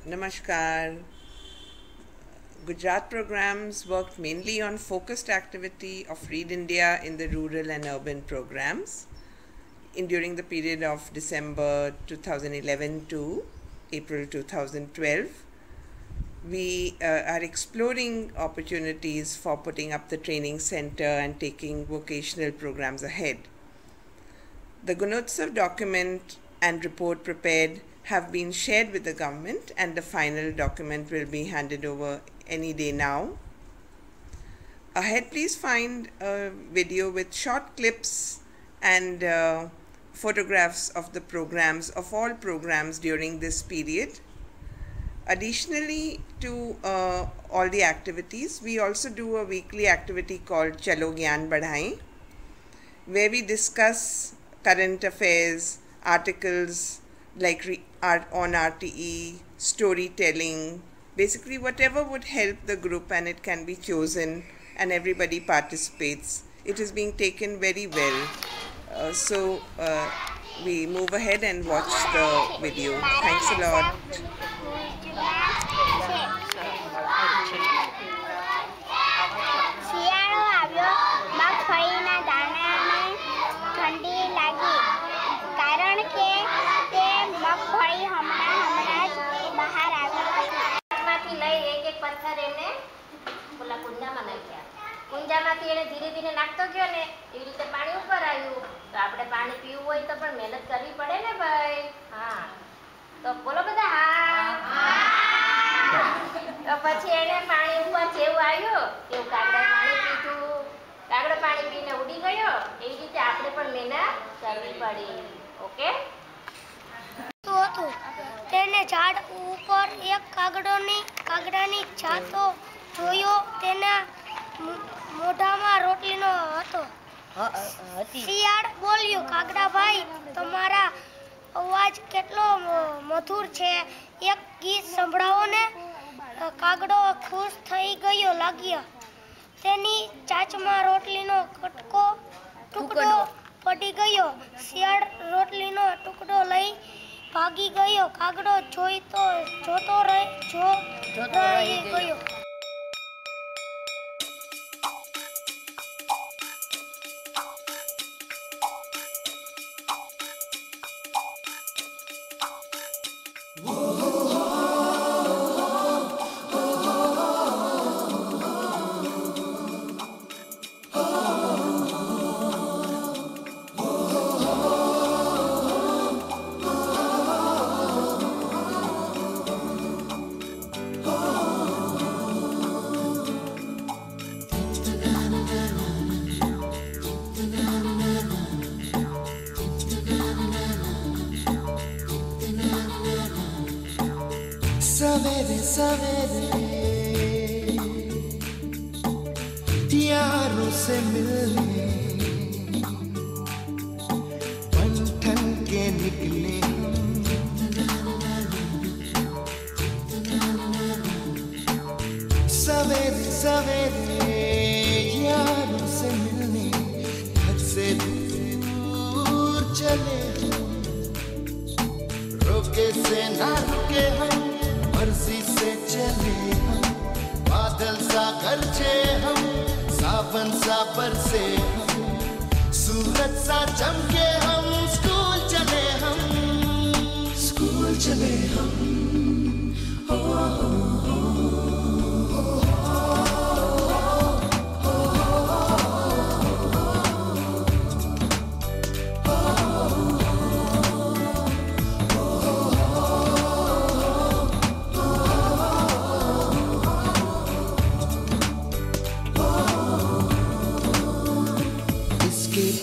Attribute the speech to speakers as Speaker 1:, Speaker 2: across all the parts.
Speaker 1: Namaskar. Gujarat programs worked mainly on focused activity of Read India in the rural and urban programs during the period of December 2011 to April 2012. We are exploring opportunities for putting up the training center and taking vocational programs ahead. The Gunotsav document and report prepared have been shared with the government, and the final document will be handed over any day now. Ahead, please find a video with short clips and photographs of the programs, of all programs during this period. Additionally to all the activities, we also do a weekly activity called Chalo Gyan Badhaएं, where we discuss current affairs, articles like on RTE, storytelling, basically whatever would help the group, and it can be chosen and everybody participates. It is being taken very well. So we move ahead and watch the video. Thanks a lot.
Speaker 2: કુંજામાંથી એને ધીરે ધીરે નાખતો ગયો ને એવી રીતે પાણી ઉપર આવ્યું તો આપણે પાણી પીવું હોય તો પણ મહેનત કરવી પડે ને ભાઈ. હા તો બોલો બધા હા. તો પછી એને પાણી ઉપર જેવું આવ્યું એવું કાગડા પાણી પીધું, કાગડો પાણી પીને ઉડી ગયો. એવી રીતે આપણે પણ મહેનત કરવી પડે. ઓકે.
Speaker 3: તેને ઝાડ ઉપર એક કાગડાની છાતો જોયો. તેના મોઢામાં રોટલીનો હતો. શિયાળ બોલ્યો, કાગડા ભાઈ, તમારા અવાજ કેટલો મધુર છે, એક ગીત સંભળાવો ને. કાગડો ખુશ થઈ ગયો લાગ્યો. તેની ચાંચમાં રોટલીનો ટુકડો પડી ગયો. શિયાળ રોટલીનો ટુકડો લઈ ભાગી ગયો. કાગડો જોતો રહી ગયો.
Speaker 4: सवेरे सवेरे यारों से मिलने बंठन के निकले सवेरे सवेरे यारों से मिलने घर से दूर चले रोके से ना रुके हम, मर्जी से चले हम, बादल सा गरजे हम, सावन सा बरसे हम, सूरज सा चमके हम, स्कूल चले हम, स्कूल चले हम.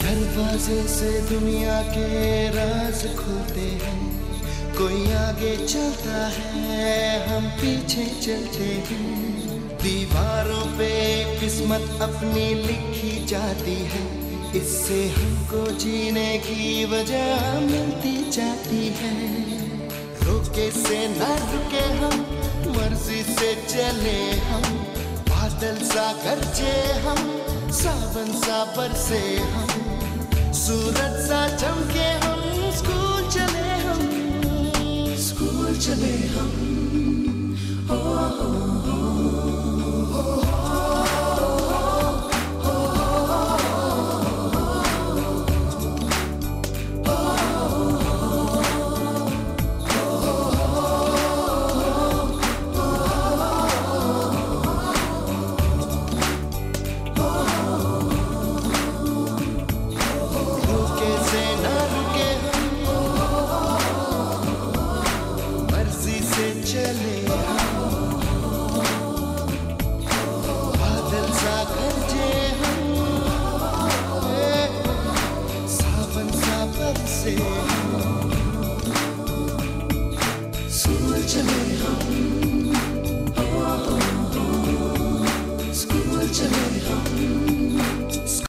Speaker 4: दरवाजे से दुनिया के राज खुलते हैं. कोई आगे चलता है, हम पीछे चलते हैं. दीवारों पे किस्मत अपनी लिखी जाती है. इससे हमको जीने की वजह मिलती जाती है. रोके से ना रुके हम, मर्जी से चले हम, बादल सा गरजे हम, सावन सा बरसे हम, सूरज सा चमके हम, स्कूल चले हम, स्कूल चले हम. से ना